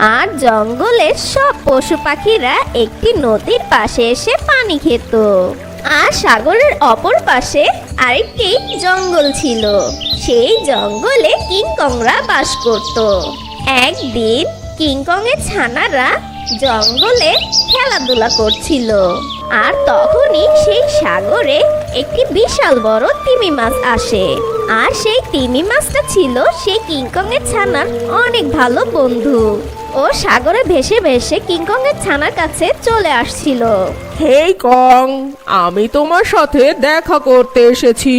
আর জঙ্গলের সব পশু পাখিরা একটি নদীর পাশে এসে পানি খেত। আর সাগরের অপর পাশে আরেকটি জঙ্গল ছিল। সেই জঙ্গলে কিংকংরা বাস করত। একদিন কিংকংয়ের ছানারা জঙ্গলে খেলাধুলা করছিল। আর তখনই সেই সাগরে একটি বিশাল বড় তিমি মাছ আসে। আর সেই তিমি মাছটা ছিল সেই কিংকংয়ের ছানার অনেক ভালো বন্ধু। ও সাগরে ভেসে ভেসে কিংকংয়ের ছানার কাছে চলে আসছিল। হেই কং, আমি তোমার সাথে দেখা করতে এসেছি।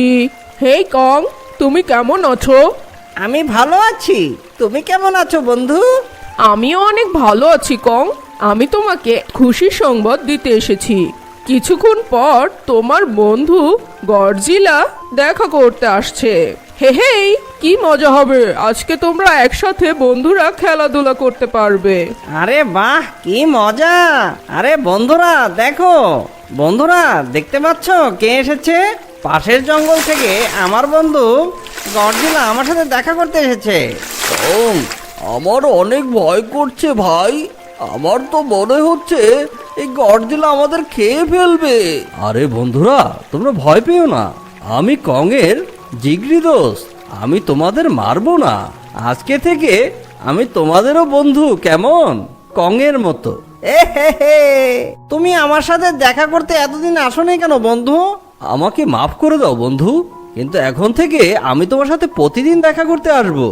হেই কং, তুমি কেমন আছো? আমি ভালো আছি। তুমি কেমন আছো বন্ধু? আমিও অনেক ভালো আছি কং। আমি তোমাকে খুশির সংবাদ দিতে এসেছি। কিছুক্ষণ পর তোমার বন্ধু গডজিলা দেখা করতে আসছে। হেই, কি মজা হবে! আজকে তোমরা একসাথে বন্ধুরা খেলাধুলা করতে পারবে। আরে বাহ, কি মজা! আরে বন্ধুরা দেখো, বন্ধুরা দেখতে পাচ্ছ কে এসেছে? পাশের জঙ্গল থেকে আমার বন্ধু গডজিলা আমার সাথে দেখা করতে এসেছে। আমার অনেক ভয় করছে ভাই। আমার তো মনে হচ্ছে এই গডজিলা আমাদের খেয়ে ফেলবে। আরে বন্ধুরা, তোমরা ভয় পেও না। আমি কংয়ের জিগরি দোস্ত। আমি তোমাদের মারবো না। আজকে থেকে আমি তোমাদেরও বন্ধু, কেমন? কংয়ের মতো। তুমি আমার সাথে দেখা করতে এতদিন আসোনি কেন বন্ধু? আমাকে মাফ করে দাও বন্ধু, কিন্তু এখন থেকে আমি তোমার সাথে প্রতিদিন দেখা করতে আসবো।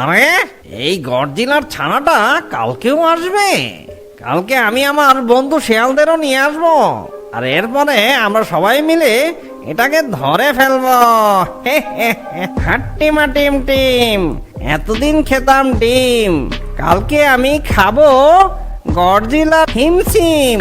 আরে এই গডজিলার ছানাটা কালকেও আসবে। কালকে আমি আমার বন্ধু শিয়ালদেরও নিয়ে আসবো। আর এরপরে আমরা সবাই মিলে এটাকে ধরে ফেলবো। হাট্টিমা টিম টিম, এতদিন খেতাম ডিম, কালকে আমি খাবো গডজিলা হিমসিম।